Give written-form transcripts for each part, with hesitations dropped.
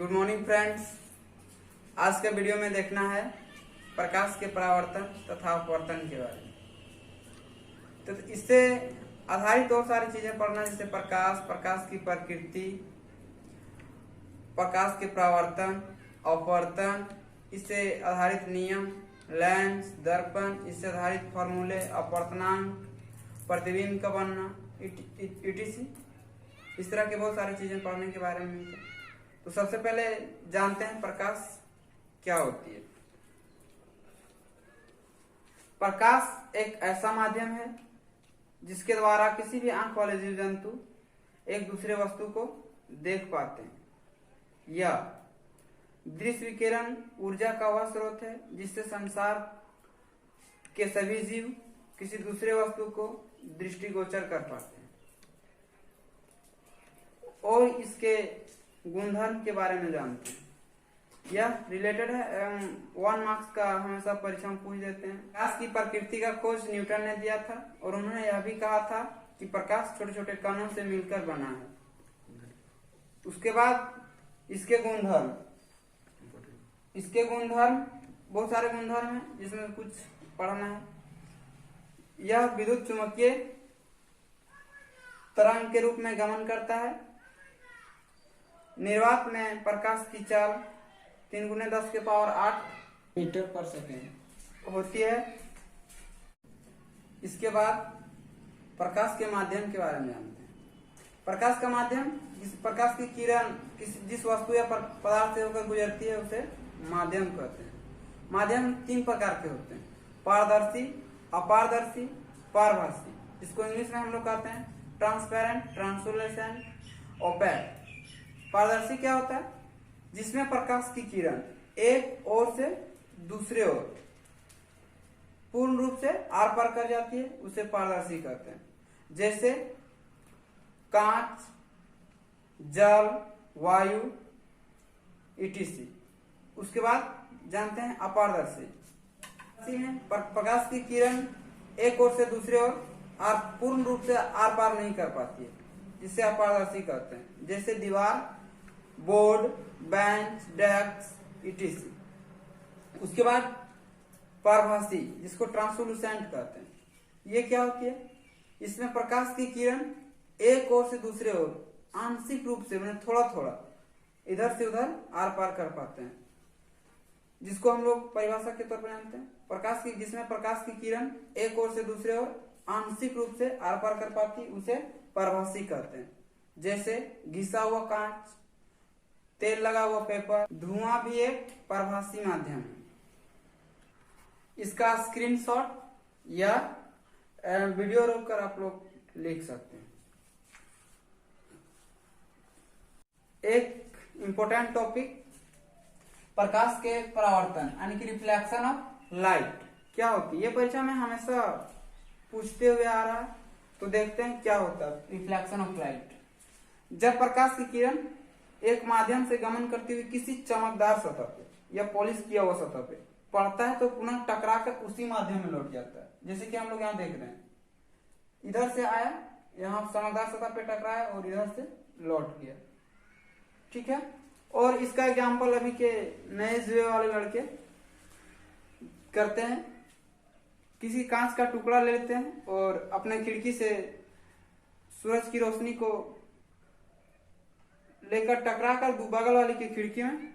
Good morning friends. आज के video में देखना है प्रकाश के परावर्तन तथा अपवर्तन के बारे में। तो इससे आधारित और सारी चीजें पढ़ना, जैसे प्रकाश की प्रकृति, प्रकाश के परावर्तन, अपवर्तन, इससे आधारित नियम, लेंस, दर्पण, इससे आधारित फॉर्मूले, अपवर्तनांक, प्रतिबिंब का बनना, etc। इस तरह के बहुत सारी चीजें पढ़ने के बारे में। तो सबसे पहले जानते हैं प्रकाश क्या होती है। प्रकाश एक ऐसा माध्यम है जिसके द्वारा किसी भी आंख वाले जीव जंतु एक दूसरे वस्तु को देख पाते हैं। यह दृश्य विकिरण ऊर्जा का वह स्रोत है जिससे संसार के सभी जीव किसी दूसरे वस्तु को दृष्टिगोचर कर पाते हैं। और इसके गुणधर्म के बारे में जानते हैं। यह रिलेटेड है 1 मार्क्स का हमेशा परीक्षा में पूछ देते हैं। प्रकाश की प्रकृति का खोज न्यूटन ने दिया था और उन्होंने यह भी कहा था कि प्रकाश छोटे छोटे कणों से मिलकर बना है। उसके बाद इसके गुणधर्म बहुत सारे गुणधर्म हैं जिसमें कुछ पढ़ना है। यह विद्युत चुम्बकीय तरंग के रूप में गमन करता है। निर्वात में प्रकाश की चाल 3 × 10⁸ मीटर पर सेकेंड होती है। इसके बाद प्रकाश के माध्यम के बारे में जानते हैं। प्रकाश का माध्यम, प्रकाश की किरण जिस वस्तु या पदार्थ से होकर गुजरती है उसे माध्यम कहते हैं। माध्यम 3 प्रकार के होते हैं: पारदर्शी, अपारदर्शी, पारभासी। इसको इंग्लिश में हम लोग कहते हैं ट्रांसपेरेंट, ट्रांसलूसेंट, ओपेक। पारदर्शी क्या होता है? जिसमें प्रकाश की किरण एक ओर से दूसरे ओर पूर्ण रूप से आर पार कर जाती है, उसे पारदर्शी कहते हैं। जैसे कांच, जल, वायु, etc। उसके बाद जानते हैं अपारदर्शी। प्रकाश की किरण एक ओर से दूसरे ओर पूर्ण रूप से आर पार नहीं कर पाती है, जिसे अपारदर्शी कहते हैं। जैसे दीवार, बोर्ड, बेंच, डेस्क, etc। उसके बाद पारभासी, जिसको ट्रांसलूसेंट कहते हैं। ये क्या होती है? इसमें प्रकाश की किरण एक ओर से दूसरे ओर आंशिक रूप से, मतलब थोड़ा थोड़ा इधर से उधर आर पार कर पाते हैं, जिसको हम लोग परिभाषा के तौर पर जानते हैं जिसमें प्रकाश की किरण एक ओर से दूसरे ओर आंशिक रूप से आर पार कर पाती, उसे पारभासी कहते हैं। जैसे घिसा हुआ कांच, तेल लगा हुआ पेपर, धुआं भी एक पारभासी माध्यम है। इसका स्क्रीनशॉट या वीडियो रोककर आप लोग लिख सकते हैं। एक इंपॉर्टेंट टॉपिक, प्रकाश के परावर्तन यानी कि रिफ्लेक्शन ऑफ लाइट क्या होती है। ये परीक्षा में हमेशा पूछते हुए आ रहा है, तो देखते हैं क्या होता है रिफ्लेक्शन ऑफ लाइट। जब प्रकाश की किरण एक माध्यम से गमन करती हुई किसी चमकदार सतह पे या पॉलिश किया हुआ सतह पे पड़ता है तो पुनः टकरा कर उसी माध्यम में लौट जाता है। जैसे कि हम लोग यहाँ देख रहे हैं, इधर से आया, यहाँ चमकदार सतह पे टकराया और इधर से लौट गया। ठीक है। और इसका एग्जाम्पल अभी के नए जुए वाले लड़के करते हैं। किसी कांच का टुकड़ा ले लेते हैं और अपने खिड़की से सूरज की रोशनी को लेकर टकरा कर बगल वाली की खिड़की में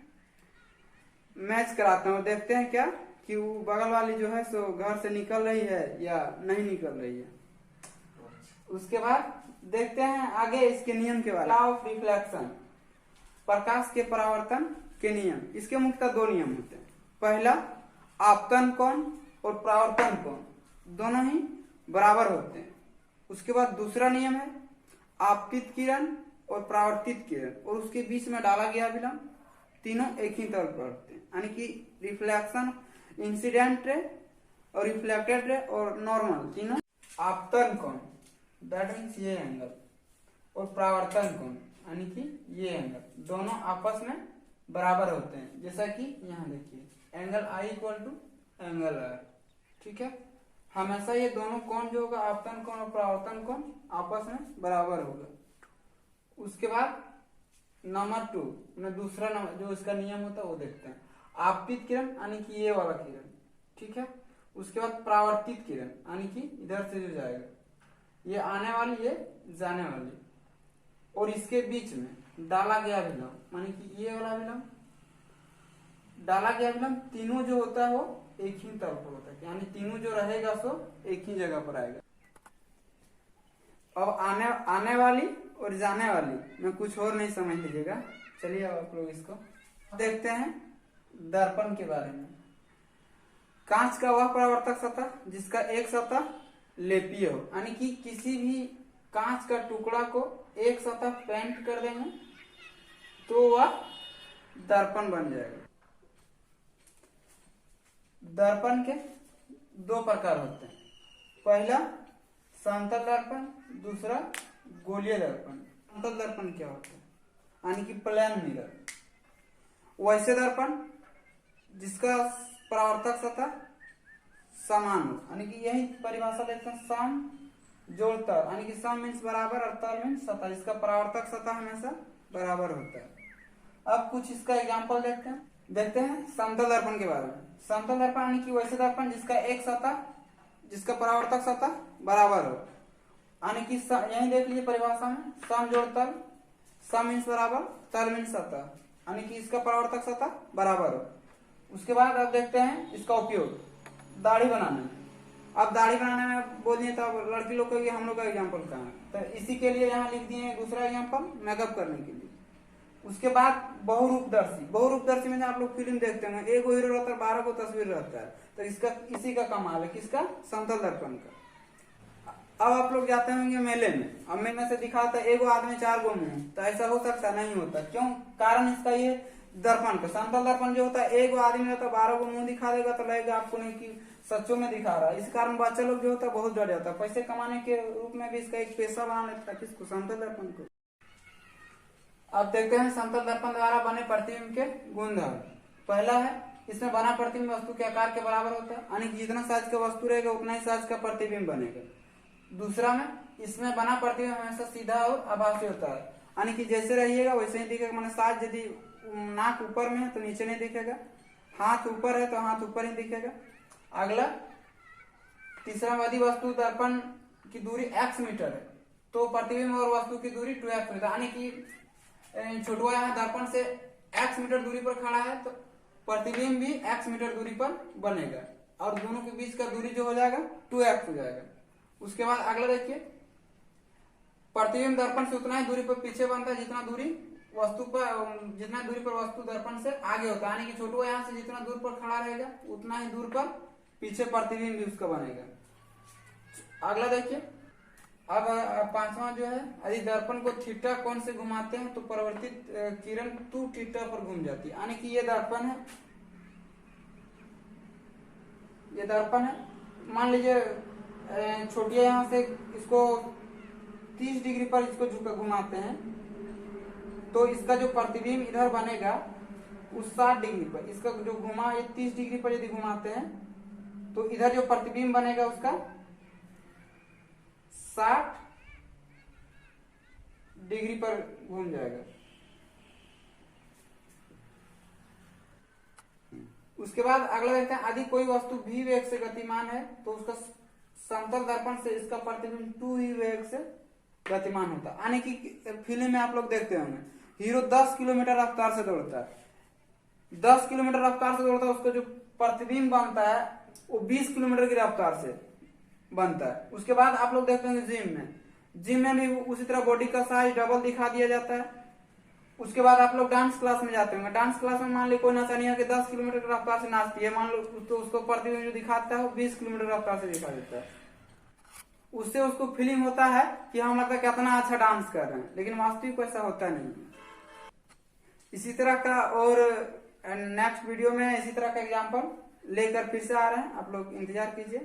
मैच कराते हैं और देखते हैं क्या कि वो बगल वाली जो है सो घर से निकल रही है या नहीं निकल रही है। उसके बाद देखते हैं आगे इसके नियम के बारे में। लॉ ऑफ रिफ्लेक्शन, प्रकाश के परावर्तन के नियम। इसके मुख्यतः 2 नियम होते हैं। पहला, आपतन कोण और परावर्तन कोण दोनों ही बराबर होते हैं। उसके बाद दूसरा नियम है आपतित किरण और परावर्तित किरण, और उसके बीच में डाला गया विलंब, तीनों एक ही तल पर होते हैं। यानी कि रिफ्लेक्शन, इंसिडेंट रे और रिफ्लेक्टेड रे और नॉर्मल, तीनों आपतन कोण दैट मीन्स ये एंगल, और परावर्तन कोण यानी कि ये एंगल, दोनों आपस में बराबर होते हैं। जैसा कि यहाँ देखिए एंगल I = एंगल R। ठीक है। हमेशा ये दोनों कोण जो होगा, आपतन कोण और परावर्तन कोण, आपस में बराबर होगा। उसके बाद नंबर 2 में दूसरा नंबर जो इसका नियम होता है वो देखते हैं। आपतित किरण यानी कि ये वाला किरण, ठीक है। उसके बाद परावर्तित किरण यानी कि इधर से जो जाएगा, ये आने वाली, ये जाने वाली, और इसके बीच में डाला गया विलंब यानी कि ये वाला विलंब, डाला गया विलंब, तीनों जो होता है वो एक ही तल पर होता है, यानी तीनों जो रहेगा सो एक ही जगह पर आएगा। अब आने वाली और जाने वाली में कुछ और नहीं समझ लीजिएगा। चलिए अब आप लोग इसको देखते हैं दर्पण के बारे में। कांच का वह परावर्तक सतह जिसका एक सतह लेपीय हो, यानी कि किसी भी कांच का टुकड़ा को एक सतह पेंट कर देंगे तो वह दर्पण बन जाएगा। दर्पण के दो प्रकार होते हैं, पहला समतल दर्पण, दूसरा गोलीय दर्पण। समतल दर्पण क्या होता है, यानी कि प्लेन मिरर। वैसे दर्पण जिसका परावर्तक सतह समान हो, यानी कि यही परिभाषा लेते हैं सम जोड़ तल, यानी कि सम मीन्स बराबर और तल मीन्स सतह, इसका परावर्तक सतह हमेशा बराबर होता है। अब कुछ इसका एग्जांपल देखते हैं समतल दर्पण के बारे में। समतल दर्पण यानी कि वैसे दर्पण जिसका एक सतह, जिसका परावर्तक सतह बराबर हो, यानी कि यही देख लीजिए परिभाषा में सम जोड़ तल, सम मीन्स बराबर, तल मीन्स सतह, यानी कि इसका परावर्तक सतह बराबर हो। उसके बाद अब देखते हैं इसका उपयोग दाढ़ी बनाने में। अब दाढ़ी बनाने में बोलिए तो लड़की लोग का, हम लोग का एग्जाम्पल कहाँ है, तो इसी के लिए यहाँ लिख दिए दूसरा एग्जाम्पल मेकअप करने के लिए। उसके बाद बहुरूपदर्शी। बहुरूपदर्शी में आप लोग फिल्म देखते हैं, एक हीरो रहता है, 12 को तस्वीर रहता है, तो इसका इसी का कमाल है, किसका, समतल दर्पण का। अब आप लोग जाते होंगे मेले में, अब मेले से दिखाता है एगो आदमी 4 गो मुंह, तो ऐसा हो सकता नहीं होता, क्यों, कारण इसका ये दर्पण का। समतल दर्पण जो होता है एगो आदमी रहता है, 12 को मुंह दिखा देगा तो लगेगा आपको नहीं कि सच्चों में दिखा रहा है। इस कारण बच्चा लोग जो होता है बहुत डर जाता है, पैसे कमाने के रूप में भी इसका एक पैसा बना लेता है, किसको, समतल दर्पण को। अब देखते हैं समतल दर्पण द्वारा बने प्रतिबिंब के गुणधर्म। पहला है इसमें बना प्रतिबिंब वस्तु के आकार के बराबर होता है, यानी कि जितना साइज का वस्तु रहेगा उतना ही साइज का प्रतिबिंब बनेगा। दूसरा में इसमें बना प्रतिबिंब हमेशा सीधा और आभासी होता है, यानी कि जैसे रहिएगा वैसे ही दिखेगा, माने साइज यदि नाक ऊपर में है तो नीचे नहीं दिखेगा, हाथ ऊपर है तो हाथ ऊपर ही दिखेगा। अगला तीसरा, यदि वस्तु दर्पण की दूरी x मीटर है तो प्रतिबिंब और वस्तु की दूरी 2x मीटर, यानी कि छोटुआ यहाँ दर्पण से x मीटर दूरी पर खड़ा है तो प्रतिबिंब भी x मीटर दूरी पर बनेगा, और दोनों के बीच का दूरी जो हो जाएगा 2x हो जाएगा। उसके बाद अगला देखिए, प्रतिबिंब दर्पण से उतना ही दूरी पर पीछे बनता है जितना दूरी पर वस्तु दर्पण से आगे होता है, यानी कि छोटुआ यहाँ से जितना दूर पर खड़ा रहेगा उतना ही दूर पर पीछे प्रतिबिंब भी उसका बनेगा। अगला देखिए, अब पांचवा जो है, यदि दर्पण को थीटा कोण से घुमाते हैं तो परावर्तित किरण 2 थीटा पर घूम जाती है, यानी कि ये दर्पण है, ये दर्पण है। मान लीजिए छोटिया यहाँ से इसको 30 डिग्री पर इसको झुका घुमाते हैं तो इसका जो प्रतिबिंब इधर बनेगा उस 60 डिग्री पर, इसका जो घुमा ये 30 डिग्री पर यदि घुमाते हैं तो इधर जो प्रतिबिंब बनेगा उसका 60 डिग्री पर घूम जाएगा। उसके बाद अगला देखते हैं, यदि कोई वस्तु v वेग से गतिमान है तो उसका समतल दर्पण से इसका प्रतिबिंब 2v वेग से गतिमान होता है, यानी कि फिल्म में आप लोग देखते होंगे हीरो 10 किलोमीटर रफ्तार से दौड़ता है, 10 किलोमीटर रफ्तार से दौड़ता है, उसका जो प्रतिबिंब बनता है वो 20 किलोमीटर की रफ्तार से बनता है। उसके बाद आप लोग देखते हैं जिम में भी उसी तरह बॉडी का साइज डबल दिखा दिया जाता है। उसके बाद आप लोग डांस क्लास में जाते होंगे, डांस क्लास में मान ली कोई नचनिया के 10 किलोमीटर की रफ्तार से नाचती है, मान लो तो उसको प्रतिबिंब जो दिखाता है वो 20 किलोमीटर रफ्तार से दिखा देता है। उससे उसको फीलिंग होता है कि हम लगता है कितना अच्छा डांस कर रहे हैं, लेकिन वास्तविक ऐसा होता नहीं। इसी तरह का और नेक्स्ट वीडियो में इसी तरह का एग्जाम्पल लेकर फिर से आ रहे हैं, आप लोग इंतजार कीजिए।